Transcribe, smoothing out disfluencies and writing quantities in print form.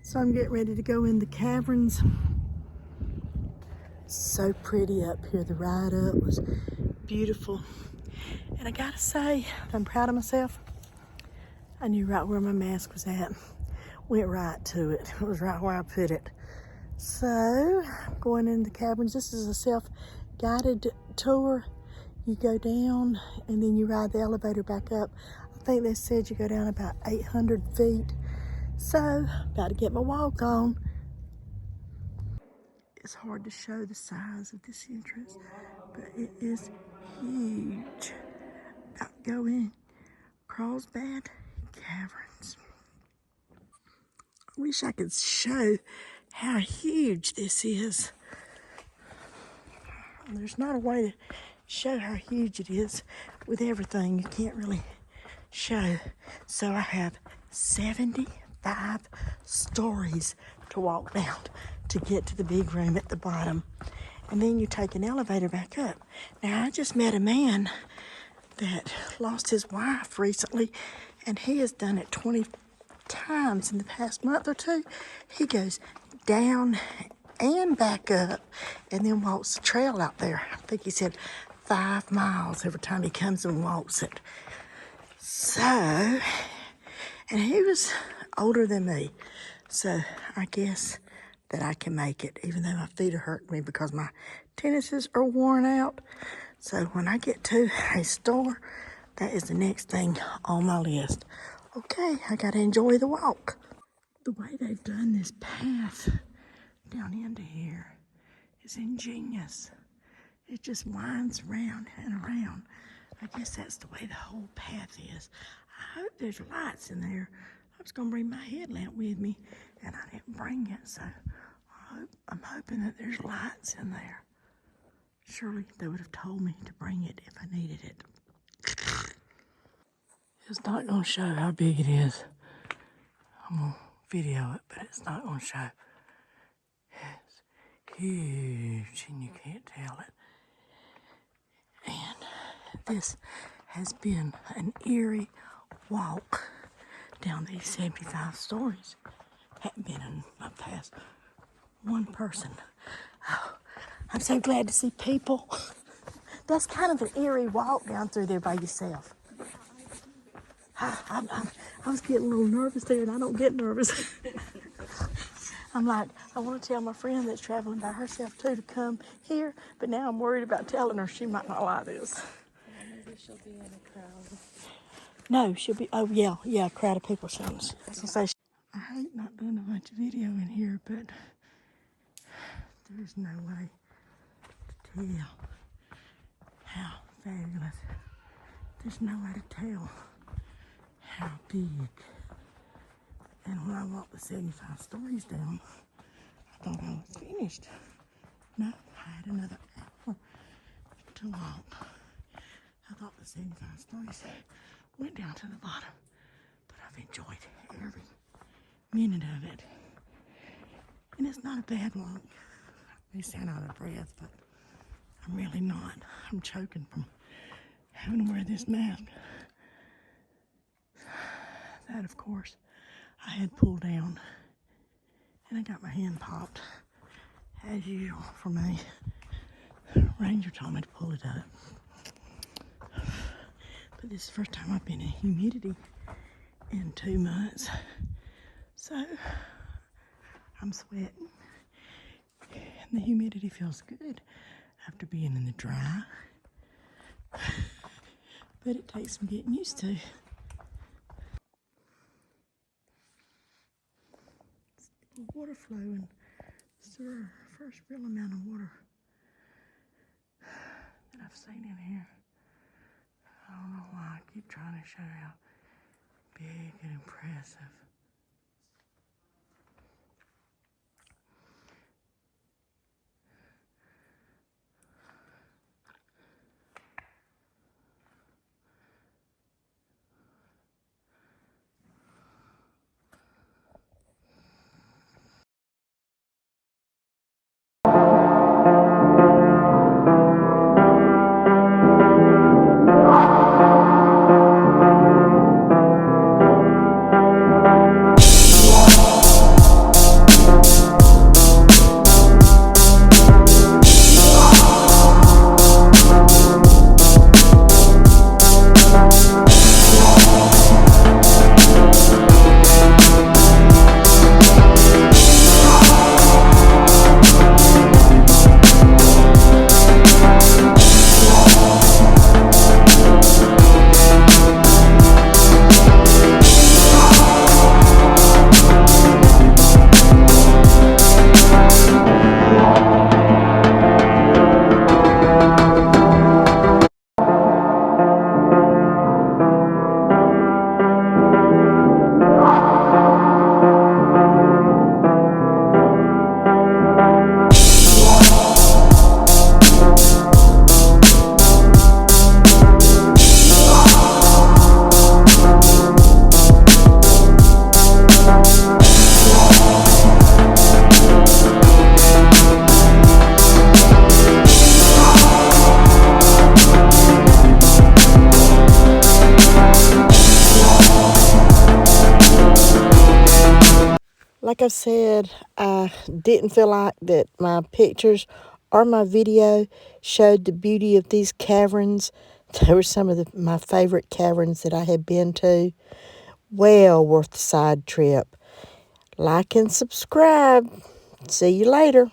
So I'm getting ready to go in the caverns. So pretty up here. The ride up was beautiful. And I gotta say, I'm proud of myself. I knew right where my mask was at. Went right to it. It was right where I put it. So I'm going in the caverns. This is a self-guided tour. You go down and then you ride the elevator back up. I think they said you go down about 800 feet. So, about to get my walk on. It's hard to show the size of this entrance, but it is huge. About to go in Carlsbad Caverns. I wish I could show how huge this is. There's not a way to show how huge it is with everything. You can't really show. So I have 75 stories to walk down to get to the big room at the bottom. And then you take an elevator back up. Now, I just met a man that lost his wife recently, and he has done it 20 times in the past month or two. He goes down and back up and then walks the trail out there. I think he said 5 miles every time he comes and walks it. So, and he was older than me. So I guess that I can make it, even though my feet are hurting me because my tennises are worn out. So when I get to a store, that is the next thing on my list. Okay, I gotta enjoy the walk. The way they've done this path down into here is ingenious. It just winds around and around. I guess that's the way the whole path is. I hope there's lights in there. I was gonna bring my headlamp with me and I didn't bring it, so I'm hoping that there's lights in there. Surely they would have told me to bring it if I needed it. It's not gonna show how big it is. I'm gonna video it, but it's not gonna show. It's huge and you can't tell it. And this has been an eerie walk down these 75 stories. Hadn't been in my past one person. Oh, I'm so glad to see people. That's kind of an eerie walk down through there by yourself. I was getting a little nervous there, and I don't get nervous. I'm like, I want to tell my friend that's traveling by herself too to come here, but now I'm worried about telling her. She might not like this. Maybe she'll be in a crowd. No, she'll be, oh yeah, a crowd of people showing us. I hate not doing a bunch of video in here, but there's no way to tell how fabulous. There's no way to tell how big. And when I walked the 75 stories down, I thought I was finished. No, I had another hour to walk. I thought the 75 stories went down to the bottom, but I've enjoyed every minute of it. And it's not a bad walk. I may sound out of breath, but I'm really not. I'm choking from having to wear this mask. That, of course, I had pulled down, and I got my hand popped, as usual for me. Ranger told me to pull it up. But this is the first time I've been in humidity in 2 months. So, I'm sweating. And the humidity feels good after being in the dry. But it takes some getting used to. Water flowing. It's the first real amount of water that I've seen in here. I don't know why I keep trying to show how big and impressive. like I said, I didn't feel like that my pictures or my video showed the beauty of these caverns. They were some of my favorite caverns that I had been to. Well worth the side trip. Like and subscribe. See you later.